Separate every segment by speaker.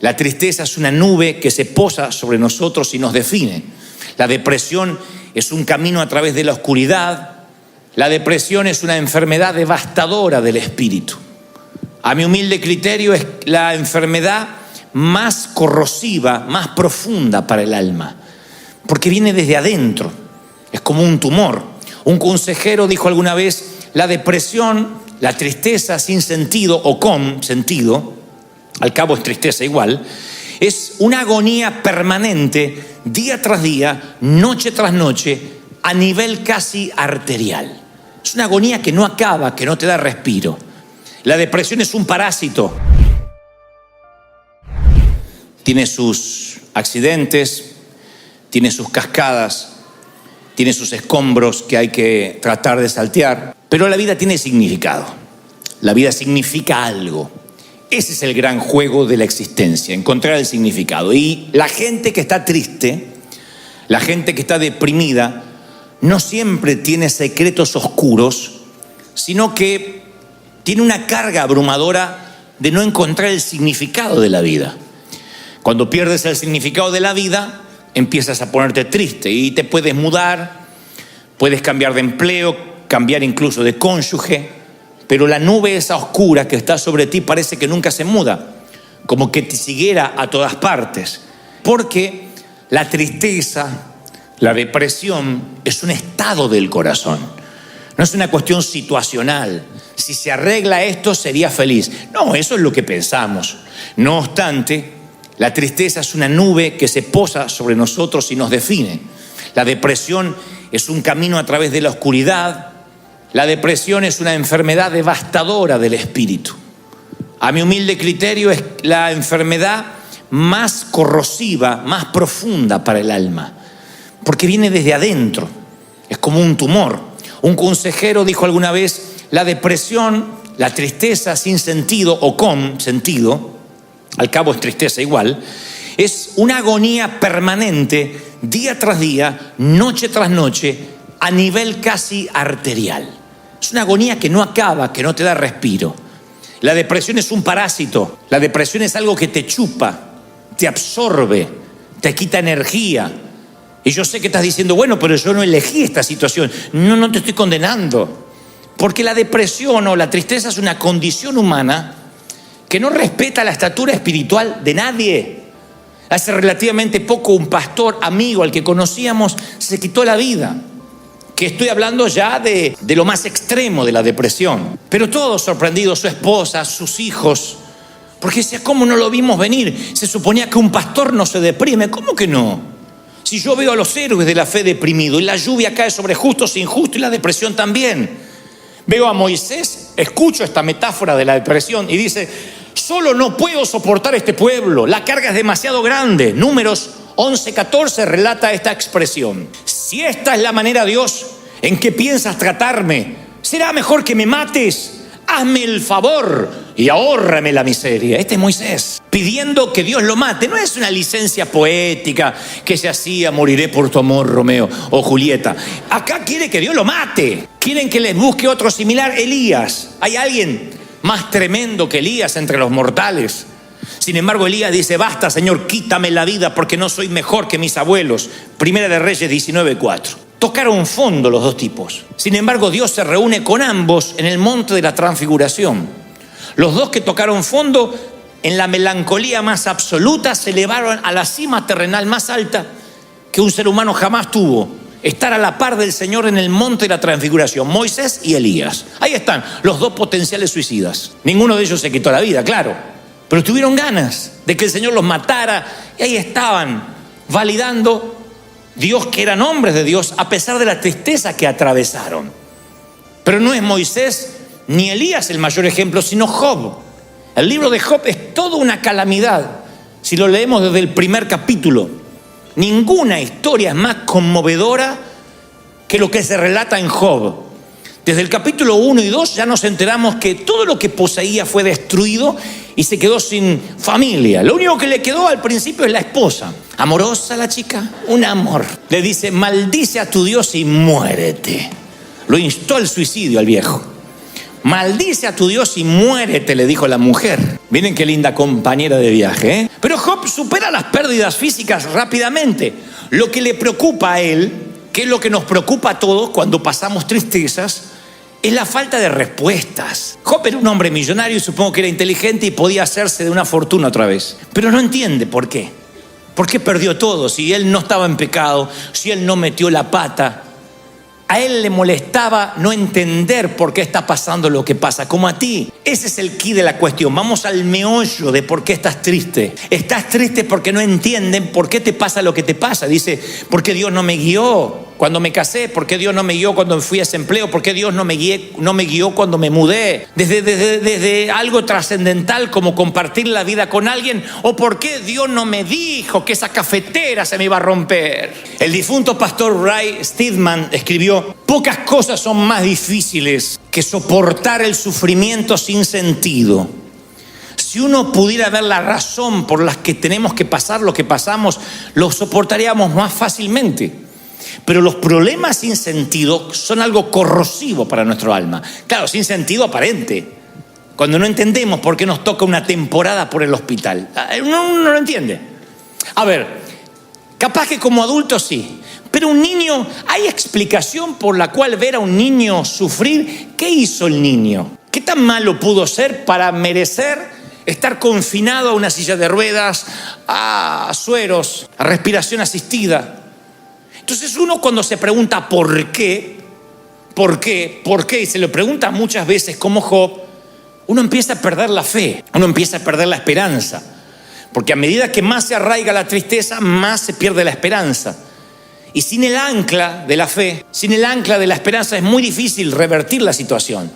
Speaker 1: La tristeza es una nube que se posa sobre nosotros y nos define. La depresión es un camino a través de la oscuridad. La depresión es una enfermedad devastadora del espíritu. A mi humilde criterio, es la enfermedad más corrosiva, más profunda para el alma, porque viene desde adentro, es como un tumor. Un consejero dijo alguna vez: la depresión, la tristeza sin sentido o con sentido, al cabo es tristeza igual, es una agonía permanente, día tras día, noche tras noche, a nivel casi arterial. Es una agonía que no acaba, que no te da respiro. La depresión es un parásito. Tiene sus accidentes, tiene sus cascadas, tiene sus escombros que hay que tratar de saltear, pero la vida tiene significado. La vida significa algo. Ese es el gran juego de la existencia, encontrar el significado. Y la gente que está triste, la gente que está deprimida, no siempre tiene secretos oscuros, sino que tiene una carga abrumadora de no encontrar el significado de la vida. Cuando pierdes el significado de la vida, empiezas a ponerte triste y te puedes mudar, puedes cambiar de empleo, cambiar incluso de cónyuge, pero la nube esa oscura que está sobre ti parece que nunca se muda, como que te siguiera a todas partes, porque la tristeza, la depresión es un estado del corazón, no es una cuestión situacional. Si se arregla esto, sería feliz. No, eso es lo que pensamos. No obstante, la tristeza es una nube que se posa sobre nosotros y nos define. La depresión es un camino a través de la oscuridad. La depresión es una enfermedad devastadora del espíritu. A mi humilde criterio, es la enfermedad más corrosiva, más profunda para el alma, porque viene desde adentro, es como un tumor. Un consejero dijo alguna vez: la depresión, la tristeza sin sentido o con sentido, al cabo es tristeza igual, es una agonía permanente, día tras día, noche tras noche, a nivel casi arterial. Es una agonía que no acaba, que no te da respiro. La depresión es un parásito. La depresión es algo que te chupa, te absorbe, te quita energía. Y yo sé que estás diciendo: bueno, pero yo no elegí esta situación. No te estoy condenando. Porque la depresión o la tristeza es una condición humana que no respeta la estatura espiritual de nadie. Hace relativamente poco un pastor amigo al que conocíamos se quitó la vida. Que estoy hablando ya de lo más extremo de la depresión. Pero todos sorprendidos, su esposa, sus hijos, porque decía: ¿cómo no lo vimos venir? Se suponía que un pastor no se deprime. ¿Cómo que no? Si yo veo a los héroes de la fe deprimidos, y la lluvia cae sobre justos e injustos, y la depresión también. Veo a Moisés, escucho esta metáfora de la depresión y dice: solo no puedo soportar este pueblo, la carga es demasiado grande. Números 11:14 relata esta expresión: si esta es la manera, Dios, en que piensas tratarme, será mejor que me mates. Hazme el favor y ahórrame la miseria. Este es Moisés pidiendo que Dios lo mate. No es una licencia poética que se hacía: moriré por tu amor, Romeo o Julieta. Acá quiere que Dios lo mate. Quieren que les busque otro similar. Elías. ¿Hay alguien más tremendo que Elías entre los mortales? Sin embargo, Elías dice: basta, Señor, quítame la vida, porque no soy mejor que mis abuelos. Primera de Reyes 19:4. Tocaron fondo los dos tipos. Sin embargo, Dios se reúne con ambos en el monte de la transfiguración. Los dos que tocaron fondo, en la melancolía más absoluta, se elevaron a la cima terrenal más alta que un ser humano jamás tuvo: estar a la par del Señor en el monte de la transfiguración. Moisés y Elías. Ahí están los dos potenciales suicidas. Ninguno de ellos se quitó la vida, claro, pero tuvieron ganas de que el Señor los matara, y ahí estaban validando Dios, que eran hombres de Dios, a pesar de la tristeza que atravesaron. Pero no es Moisés ni Elías el mayor ejemplo, sino Job. El libro de Job es toda una calamidad. Si lo leemos desde el primer capítulo, ninguna historia es más conmovedora que lo que se relata en Job. Desde el capítulo 1 y 2 ya nos enteramos que todo lo que poseía fue destruido y se quedó sin familia. Lo único que le quedó al principio es la esposa. Amorosa la chica, un amor. Le dice: maldice a tu Dios y muérete. Lo instó al suicidio al viejo. Maldice a tu Dios y muérete, le dijo la mujer. Miren qué linda compañera de viaje, ¿eh? Pero Job supera las pérdidas físicas rápidamente. Lo que le preocupa a él, que es lo que nos preocupa a todos cuando pasamos tristezas, es la falta de respuestas. Job era un hombre millonario y supongo que era inteligente y podía hacerse de una fortuna otra vez. Pero no entiende por qué. ¿Por qué perdió todo? Si él no estaba en pecado, si él no metió la pata. A él le molestaba no entender por qué está pasando lo que pasa, como a ti. Ese es el quid de la cuestión. Vamos al meollo de por qué estás triste. Estás triste porque no entienden por qué te pasa lo que te pasa. Dice, ¿por qué Dios no me guió cuando me casé? ¿Por qué Dios no me guió cuando fui a ese empleo? ¿Por qué Dios no me guió cuando me mudé? Desde algo trascendental como compartir la vida con alguien. ¿O por qué Dios no me dijo que esa cafetera se me iba a romper? El difunto pastor Ray Steadman escribió: pocas cosas son más difíciles que soportar el sufrimiento sin sentido. Si uno pudiera ver la razón por la que tenemos que pasar lo que pasamos, lo soportaríamos más fácilmente. Pero los problemas sin sentido son algo corrosivo para nuestro alma. Claro, sin sentido aparente. Cuando no entendemos por qué nos toca una temporada por el hospital. Uno no lo entiende. A ver, capaz que como adulto sí. Pero un niño, ¿hay explicación por la cual ver a un niño sufrir? ¿Qué hizo el niño? ¿Qué tan malo pudo ser para merecer estar confinado a una silla de ruedas, a sueros, a respiración asistida? Entonces uno cuando se pregunta ¿por qué? Y se lo pregunta muchas veces como Job, uno empieza a perder la fe, uno empieza a perder la esperanza. Porque a medida que más se arraiga la tristeza, más se pierde la esperanza. Y sin el ancla de la fe, sin el ancla de la esperanza, es muy difícil revertir la situación.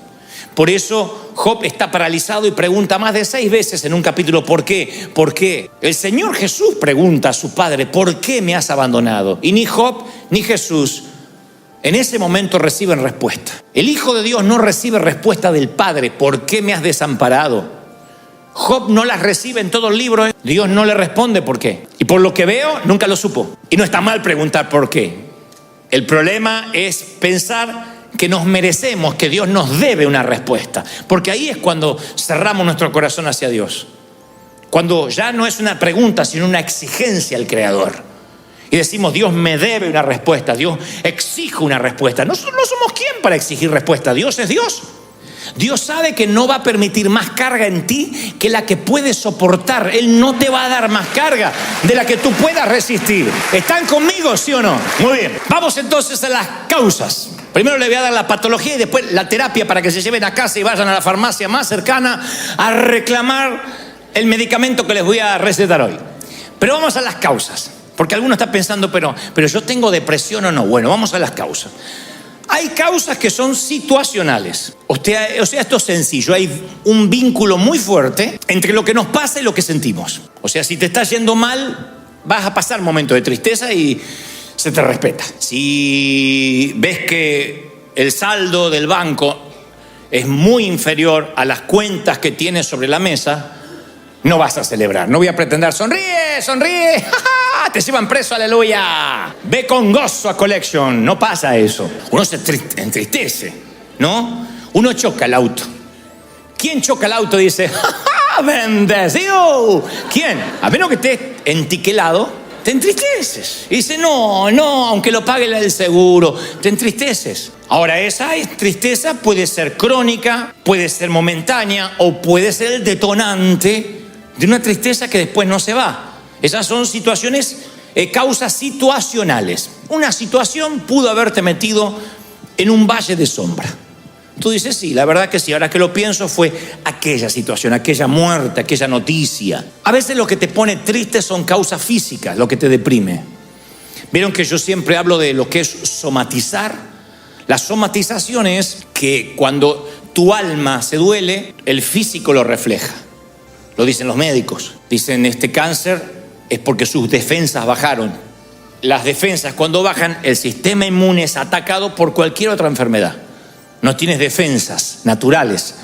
Speaker 1: Por eso Job está paralizado y pregunta más de 6 veces en un capítulo ¿por qué? ¿Por qué? El Señor Jesús pregunta a su Padre ¿por qué me has abandonado? Y ni Job ni Jesús en ese momento reciben respuesta. El Hijo de Dios no recibe respuesta del Padre ¿por qué me has desamparado? Job no las recibe en todo el libro. Dios no le responde por qué. Y por lo que veo, nunca lo supo. Y no está mal preguntar por qué. El problema es pensar que nos merecemos, que Dios nos debe una respuesta. Porque ahí es cuando cerramos nuestro corazón hacia Dios. Cuando ya no es una pregunta, sino una exigencia al Creador. Y decimos, Dios me debe una respuesta, Dios exige una respuesta. Nosotros no somos quien para exigir respuesta, Dios es Dios. Dios sabe que no va a permitir más carga en ti que la que puedes soportar. Él no te va a dar más carga de la que tú puedas resistir. ¿Están conmigo, sí o no? Muy bien. Vamos entonces a las causas. Primero le voy a dar la patología y después la terapia para que se lleven a casa y vayan a la farmacia más cercana a reclamar el medicamento que les voy a recetar hoy. Pero vamos a las causas. Porque alguno está pensando, pero yo tengo depresión o no. Bueno, vamos a las causas. Hay causas que son situacionales. O sea, esto es sencillo. Hay un vínculo muy fuerte entre lo que nos pasa y lo que sentimos. O sea, si te está yendo mal, vas a pasar momentos de tristeza y se te respeta. Si ves que el saldo del banco es muy inferior a las cuentas que tienes sobre la mesa, no vas a celebrar. No voy a pretender, sonríe, te llevan preso, aleluya. Ve con gozo a Collection. No pasa eso. Uno se entristece, ¿no? Uno choca el auto. ¿Quién choca el auto y dice, bendecido? ¿Quién? A menos que estés entiquelado, te entristeces. Y dice, no, aunque lo pague el seguro, te entristeces. Ahora, esa tristeza puede ser crónica, puede ser momentánea o puede ser el detonante de una tristeza que después no se va. Esas son situaciones, causas situacionales. Una situación pudo haberte metido en un valle de sombra. Tú dices, sí, la verdad que sí. Ahora que lo pienso, fue aquella situación, aquella muerte, aquella noticia. A veces lo que te pone triste son causas físicas, lo que te deprime. Vieron que yo siempre hablo de lo que es somatizar. La somatización es que cuando tu alma se duele, el físico lo refleja. Lo dicen los médicos. Dicen, este cáncer es porque sus defensas bajaron. Las defensas cuando bajan, el sistema inmune es atacado por cualquier otra enfermedad. No tienes defensas naturales.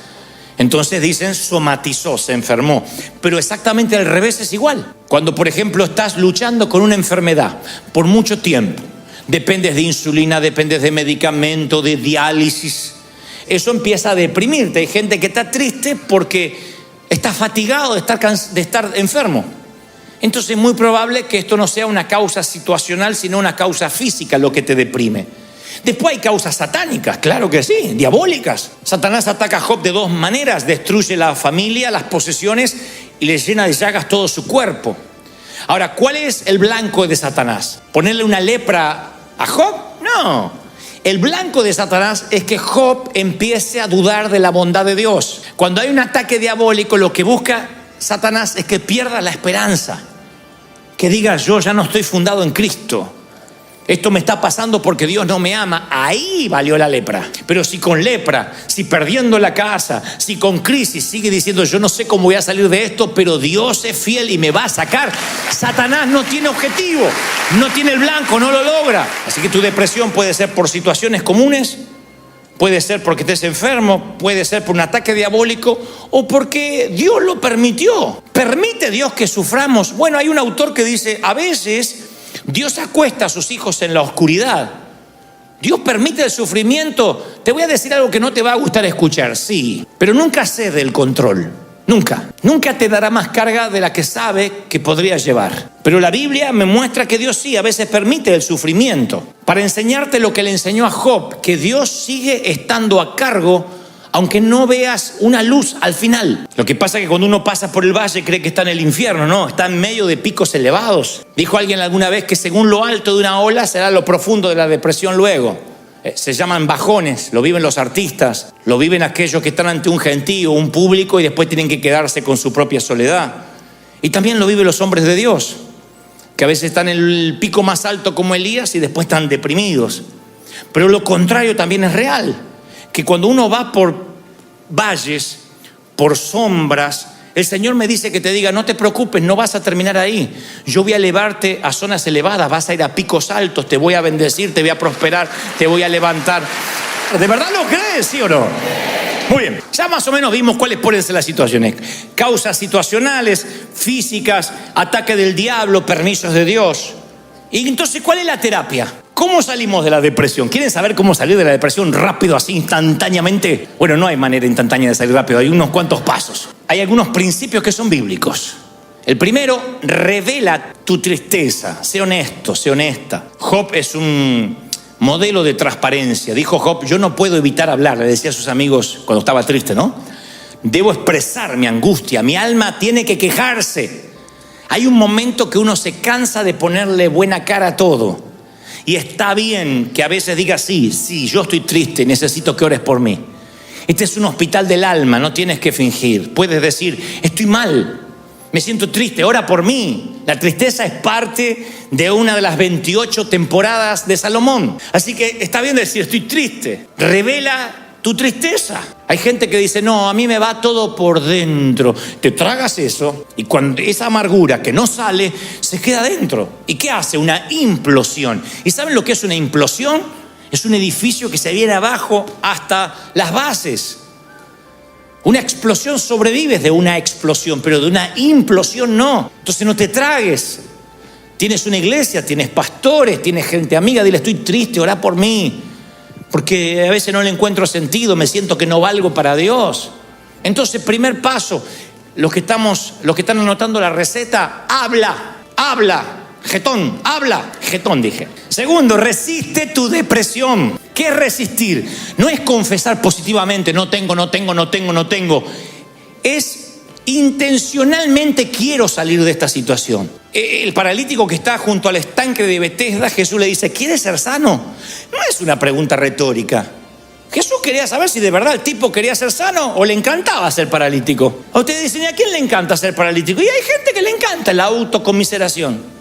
Speaker 1: Entonces dicen, somatizó, se enfermó. Pero exactamente al revés es igual. Cuando, por ejemplo, estás luchando con una enfermedad por mucho tiempo, dependes de insulina, dependes de medicamento, de diálisis, eso empieza a deprimirte. Hay gente que está triste porque está fatigado de estar enfermo. Entonces es muy probable que esto no sea una causa situacional, sino una causa física lo que te deprime. Después hay causas satánicas, claro que sí, diabólicas. Satanás ataca a Job de dos maneras: destruye la familia, las posesiones y le llena de llagas todo su cuerpo. Ahora, ¿cuál es el blanco de Satanás? ¿Ponerle una lepra a Job? No. El blanco de Satanás es que Job empiece a dudar de la bondad de Dios. Cuando hay un ataque diabólico, lo que busca Satanás es que pierda la esperanza, que diga: yo ya no estoy fundado en Cristo, esto me está pasando porque Dios no me ama. Ahí valió la lepra. Pero si con lepra, si perdiendo la casa, si con crisis sigue diciendo: yo no sé cómo voy a salir de esto, pero Dios es fiel y me va a sacar, Satanás no tiene objetivo, no tiene el blanco, no lo logra. Así que tu depresión puede ser por situaciones comunes, puede ser porque estés enfermo, puede ser por un ataque diabólico o porque Dios lo permitió. ¿Permite Dios que suframos? Bueno, hay un autor que dice: a veces Dios acuesta a sus hijos en la oscuridad. Dios permite el sufrimiento. Te voy a decir algo que no te va a gustar escuchar, sí, pero nunca cede el control. Nunca te dará más carga de la que sabe que podría llevar. Pero la Biblia me muestra que Dios sí, a veces permite el sufrimiento para enseñarte lo que le enseñó a Job, que Dios sigue estando a cargo aunque no veas una luz al final. Lo que pasa es que cuando uno pasa por el valle cree que está en el infierno. No, está en medio de picos elevados. Dijo alguien alguna vez que según lo alto de una ola será lo profundo de la depresión luego. Se llaman bajones, lo viven los artistas, lo viven aquellos que están ante un gentío, un público, y después tienen que quedarse con su propia soledad. Y también lo viven los hombres de Dios, que a veces están en el pico más alto como Elías y después están deprimidos. Pero lo contrario también es real, que cuando uno va por valles, por sombras, el Señor me dice que te diga: no te preocupes, no vas a terminar ahí. Yo voy a elevarte a zonas elevadas, vas a ir a picos altos, te voy a bendecir, te voy a prosperar, te voy a levantar. ¿De verdad lo crees, sí o no? Muy bien, ya más o menos vimos cuáles pueden ser las situaciones: causas situacionales, físicas, ataque del diablo, permisos de Dios. Y entonces, ¿cuál es la terapia? ¿Cómo salimos de la depresión? ¿Quieren saber cómo salir de la depresión rápido, así, instantáneamente? Bueno, no hay manera instantánea de salir rápido, hay unos cuantos pasos. Hay algunos principios que son bíblicos. El primero: revela tu tristeza. Sé honesto, sé honesta. Job es un modelo de transparencia. Dijo Job: yo no puedo evitar hablar, le decía a sus amigos cuando estaba triste, ¿no? Debo expresar mi angustia, mi alma tiene que quejarse. Hay un momento que uno se cansa de ponerle buena cara a todo. Y está bien que a veces digas: sí, yo estoy triste, necesito que ores por mí. Este es un hospital del alma, no tienes que fingir. Puedes decir: estoy mal, me siento triste, ora por mí. La tristeza es parte de una de las 28 temporadas de Salomón. Así que está bien decir: estoy triste. Revela tu tristeza. Hay gente que dice: no, a mí me va todo por dentro. Te tragas eso y cuando esa amargura que no sale se queda dentro. ¿Y qué hace? Una implosión. ¿Y saben lo que es una implosión? Es un edificio que se viene abajo hasta las bases. Una explosión sobrevives de una explosión, pero de una implosión no. Entonces no te tragues. Tienes una iglesia, tienes pastores, tienes gente amiga, dile: estoy triste, orá por mí, porque a veces no le encuentro sentido, me siento que no valgo para Dios. Entonces, primer paso, los que están anotando la receta: habla, jetón dije. Segundo, resiste tu depresión. ¿Qué es resistir? No es confesar positivamente: no tengo. Es intencionalmente: quiero salir de esta situación. El paralítico que está junto al estanque de Betesda, Jesús le dice: ¿quieres ser sano? No es una pregunta retórica. Jesús quería saber si de verdad el tipo quería ser sano o le encantaba ser paralítico. A ustedes dicen: ¿y a quién le encanta ser paralítico? Y hay gente que le encanta la autocomiseración.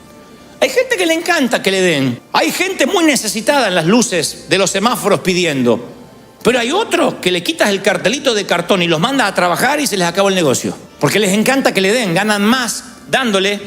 Speaker 1: Hay gente que le encanta que le den. Hay gente muy necesitada en las luces de los semáforos pidiendo. Pero hay otros que le quitas el cartelito de cartón y los manda a trabajar y se les acabó el negocio. Porque les encanta que le den, ganan más dándole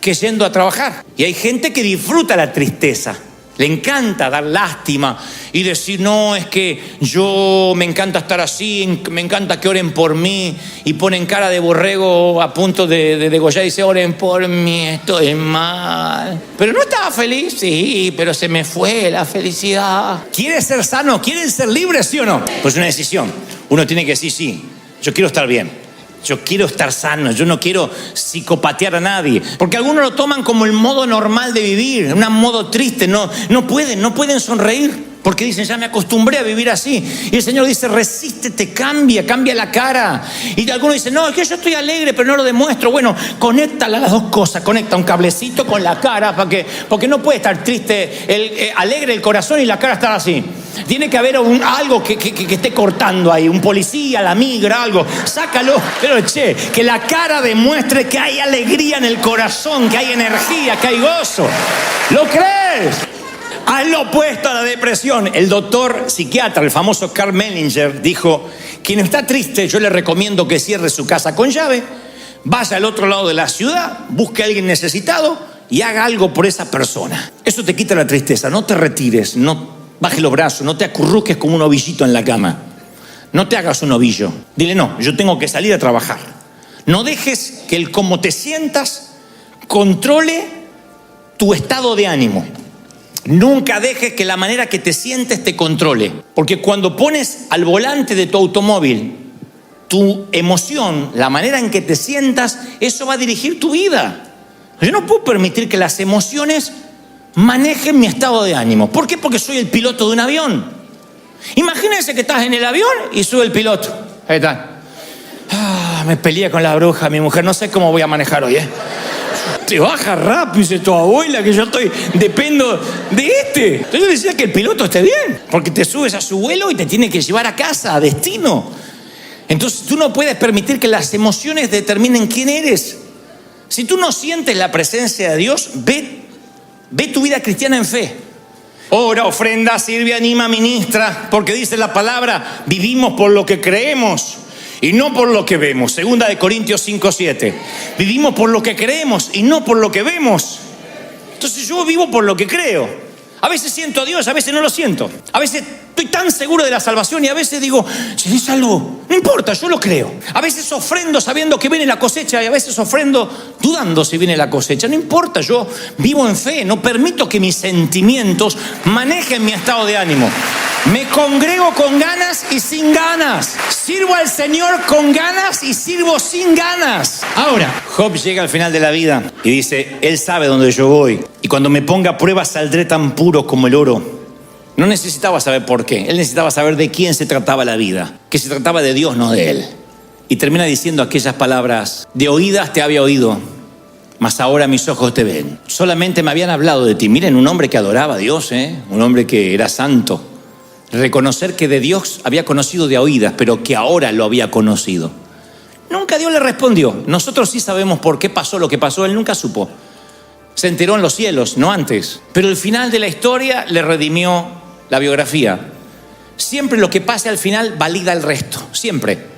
Speaker 1: que yendo a trabajar. Y hay gente que disfruta la tristeza. Le encanta dar lástima y decir, no, es que yo me encanta estar así, me encanta que oren por mí, y ponen cara de borrego a punto de degollar y dice, oren por mí, estoy mal. Pero no estaba feliz, sí, pero se me fue la felicidad. ¿Quieres ser sano? ¿Quieres ser libre, sí o no? Pues una decisión. Uno tiene que decir, sí, yo quiero estar bien. Yo quiero estar sano, yo no quiero psicopatear a nadie. Porque algunos lo toman como el modo normal de vivir, un modo triste, no pueden sonreír. Porque dicen, ya me acostumbré a vivir así. Y el Señor dice, resístete, cambia la cara. Y algunos dicen, no, es que yo estoy alegre, pero no lo demuestro. Bueno, conecta las dos cosas, conecta un cablecito con la cara, porque no puede estar triste, alegre el corazón y la cara estar así. Tiene que haber algo que esté cortando ahí, un policía, la migra, algo. Sácalo, pero que la cara demuestre que hay alegría en el corazón, que hay energía, que hay gozo. ¿Lo crees? Haz lo opuesto a la depresión. El doctor psiquiatra, el famoso Karl Menninger, dijo, quien está triste, yo le recomiendo que cierre su casa con llave, vaya al otro lado de la ciudad, busque a alguien necesitado y haga algo por esa persona. Eso te quita la tristeza. No te retires, no bajes los brazos, no te acurruques como un ovillito en la cama. No te hagas un ovillo. Dile, no, yo tengo que salir a trabajar. No dejes que el cómo te sientas controle tu estado de ánimo. Nunca dejes que la manera que te sientes te controle. Porque cuando pones al volante de tu automóvil tu emoción, la manera en que te sientas, eso va a dirigir tu vida. Yo no puedo permitir que las emociones manejen mi estado de ánimo. ¿Por qué? Porque soy el piloto de un avión. Imagínense que estás en el avión y sube el piloto. Ahí está. Me peleé con la bruja, mi mujer, no sé cómo voy a manejar hoy, Te baja rápido, dice tu abuela, que yo dependo de este. Entonces yo decía que el piloto esté bien, porque te subes a su vuelo y te tiene que llevar a casa, a destino. Entonces tú no puedes permitir que las emociones determinen quién eres. Si tú no sientes la presencia de Dios, ve tu vida cristiana en fe. Ora, ofrenda, sirve, anima, ministra, porque dice la palabra, vivimos por lo que creemos y no por lo que vemos. 2 Corintios 5:7. Vivimos por lo que creemos y no por lo que vemos. Entonces yo vivo por lo que creo. A veces siento a Dios, a veces no lo siento. A veces estoy tan seguro de la salvación y a veces digo, seré salvo. No importa, yo lo creo. A veces ofrendo sabiendo que viene la cosecha y a veces ofrendo dudando si viene la cosecha. No importa, yo vivo en fe. No permito que mis sentimientos manejen mi estado de ánimo. Me congrego con ganas y sin ganas. Sirvo al Señor con ganas y sirvo sin ganas. Ahora, Job llega al final de la vida y dice, Él sabe dónde yo voy. Y cuando me ponga a prueba saldré tan puro como el oro. No necesitaba saber por qué. Él necesitaba saber de quién se trataba la vida. Que se trataba de Dios, no de él. Y termina diciendo aquellas palabras, de oídas te había oído, mas ahora mis ojos te ven. Solamente me habían hablado de ti. Miren, un hombre que adoraba a Dios, un hombre que era santo. Reconocer que de Dios había conocido de oídas, pero que ahora lo había conocido. Nunca Dios le respondió. Nosotros sí sabemos por qué pasó lo que pasó, él nunca supo. Se enteró en los cielos, no antes. Pero el final de la historia le redimió la biografía. Siempre lo que pase al final valida el resto, siempre.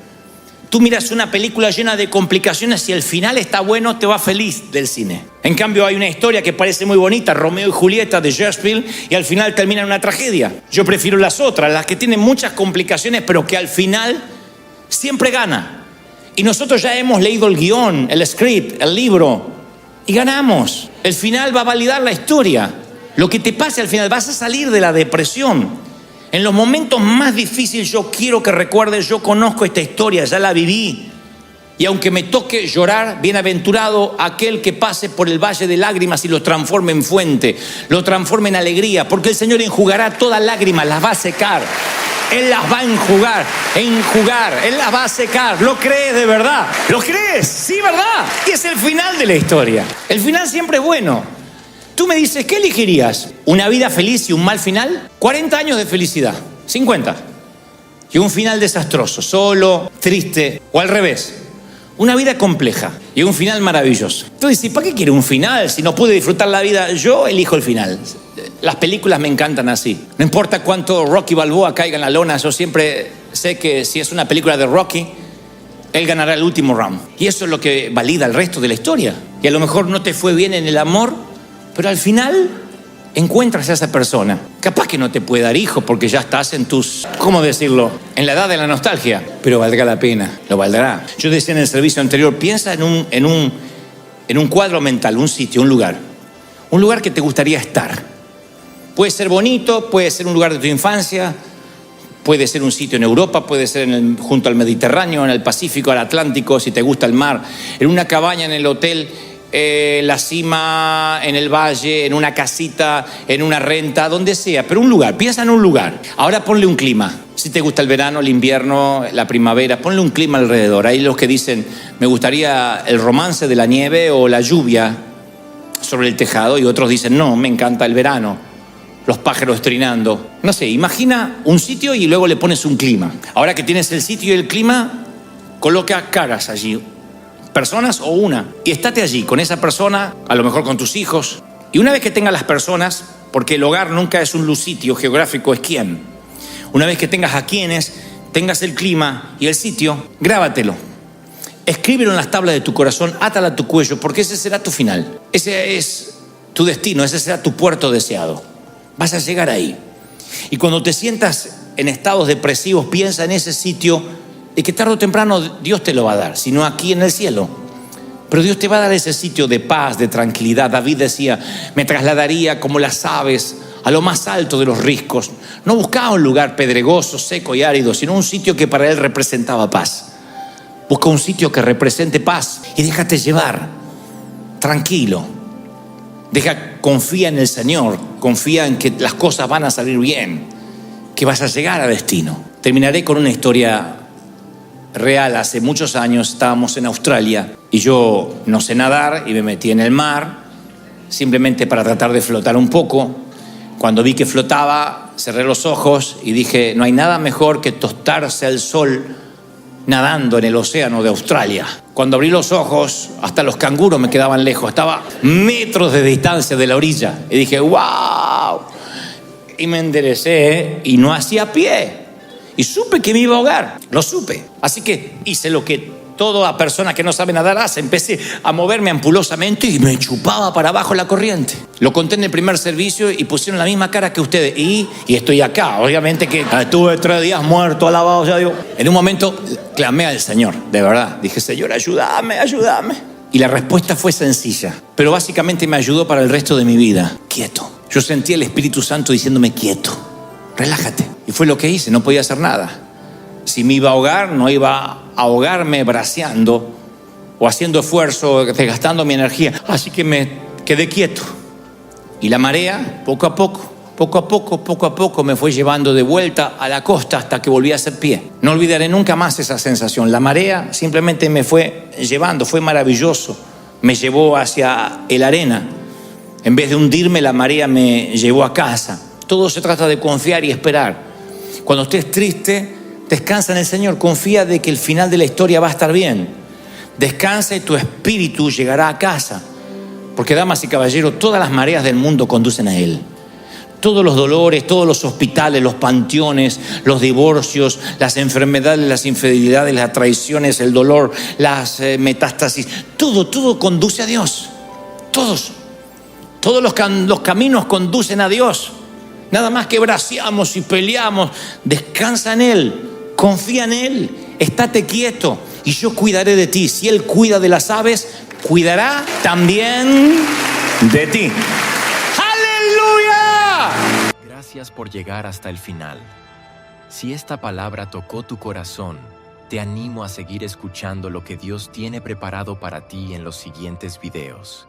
Speaker 1: Tú miras una película llena de complicaciones y el final está bueno, te va feliz del cine. En cambio hay una historia que parece muy bonita, Romeo y Julieta de Shakespeare, y al final termina en una tragedia. Yo prefiero las otras, las que tienen muchas complicaciones, pero que al final siempre gana. Y nosotros ya hemos leído el guión, el script, el libro, y ganamos. El final va a validar la historia. Lo que te pase al final, vas a salir de la depresión. En los momentos más difíciles yo quiero que recuerdes, yo conozco esta historia, ya la viví. Y aunque me toque llorar, bienaventurado aquel que pase por el valle de lágrimas y lo transforme en fuente, lo transforme en alegría, porque el Señor enjugará todas lágrimas, las va a secar. Él las va a enjugar, Él las va a secar. ¿Lo crees de verdad? ¿Lo crees? Sí, ¿verdad? Y es el final de la historia. El final siempre es bueno. Tú me dices, ¿qué elegirías? ¿Una vida feliz y un mal final? 40 años de felicidad, 50. Y un final desastroso, solo, triste, o al revés. Una vida compleja y un final maravilloso. Tú dices, ¿para qué quiere un final si no pude disfrutar la vida? Yo elijo el final. Las películas me encantan así. No importa cuánto Rocky Balboa caiga en la lona, yo siempre sé que si es una película de Rocky, él ganará el último round. Y eso es lo que valida el resto de la historia. Y a lo mejor no te fue bien en el amor, pero al final encuentras a esa persona. Capaz que no te puede dar hijos porque ya estás en tus, ¿cómo decirlo?, en la edad de la nostalgia, pero valdrá la pena, lo valdrá. Yo decía en el servicio anterior, piensa en un cuadro mental, un sitio, un lugar que te gustaría estar. Puede ser bonito, puede ser un lugar de tu infancia, puede ser un sitio en Europa, puede ser junto al Mediterráneo, en el Pacífico, al Atlántico, si te gusta el mar, en una cabaña en el hotel, la cima, en el valle, en una casita, en una renta, donde sea, pero un lugar, piensa en un lugar. Ahora ponle un clima. Si te gusta el verano, el invierno, la primavera, ponle un clima alrededor. Hay los que dicen, me gustaría el romance de la nieve o la lluvia sobre el tejado, y otros dicen, no, me encanta el verano, los pájaros trinando. No sé, imagina un sitio y luego le pones un clima. Ahora que tienes el sitio y el clima, coloca caras allí, personas o una, y estate allí con esa persona, a lo mejor con tus hijos. Y una vez que tengas las personas, porque el hogar nunca es un sitio geográfico, es quién. Una vez que tengas a quienes, tengas el clima y el sitio, grábatelo. Escríbelo en las tablas de tu corazón, átala a tu cuello, porque ese será tu final. Ese es tu destino, ese será tu puerto deseado. Vas a llegar ahí. Y cuando te sientas en estados depresivos, piensa en ese sitio y que tarde o temprano Dios te lo va a dar, sino aquí en el cielo. Pero Dios te va a dar ese sitio de paz, de tranquilidad. David decía, me trasladaría como las aves a lo más alto de los riscos. No buscaba un lugar pedregoso, seco y árido, sino un sitio que para él representaba paz. Busca un sitio que represente paz y déjate llevar, tranquilo. Confía en el Señor, confía en que las cosas van a salir bien, que vas a llegar a destino. Terminaré con una historia real. Hace muchos años estábamos en Australia y yo no sé nadar y me metí en el mar simplemente para tratar de flotar un poco. Cuando vi que flotaba, cerré los ojos y dije, no hay nada mejor que tostarse al sol nadando en el océano de Australia. Cuando abrí los ojos, hasta los canguros me quedaban lejos. Estaba metros de distancia de la orilla. Y dije, ¡wow! Y me enderecé y no hacía pie. Y supe que me iba a ahogar. Lo supe. Así que hice lo que toda persona que no sabe nadar hace. Empecé a moverme ampulosamente y me chupaba para abajo la corriente. Lo conté en el primer servicio y pusieron la misma cara que ustedes. Y estoy acá. Obviamente que estuve 3 días muerto, alabado sea Dios. En un momento clamé al Señor, de verdad. Dije, Señor, ayúdame, ayúdame. Y la respuesta fue sencilla, pero básicamente me ayudó para el resto de mi vida. Quieto. Yo sentí el Espíritu Santo diciéndome, quieto, relájate. Y fue lo que hice, no podía hacer nada. Si me iba a ahogar, no iba a ahogarme braceando o haciendo esfuerzo, desgastando mi energía. Así que me quedé quieto. Y la marea, poco a poco, me fue llevando de vuelta a la costa hasta que volví a hacer pie. No olvidaré nunca más esa sensación. La marea simplemente me fue llevando, fue maravilloso. Me llevó hacia la arena. En vez de hundirme, la marea me llevó a casa. Todo se trata de confiar y esperar. Cuando estés triste, descansa en el Señor, confía de que el final de la historia va a estar bien. Descansa y tu espíritu llegará a casa. Porque, damas y caballeros, todas las mareas del mundo conducen a Él. Todos los dolores, todos los hospitales, los panteones, los divorcios, las enfermedades, las infidelidades, las traiciones, el dolor, las metástasis, todo conduce a Dios. Todos los caminos conducen a Dios. Nada más que braceamos y peleamos. Descansa en Él. Confía en Él, estate quieto y yo cuidaré de ti. Si Él cuida de las aves, cuidará también de ti. ¡Aleluya!
Speaker 2: Gracias por llegar hasta el final. Si esta palabra tocó tu corazón, te animo a seguir escuchando lo que Dios tiene preparado para ti en los siguientes videos.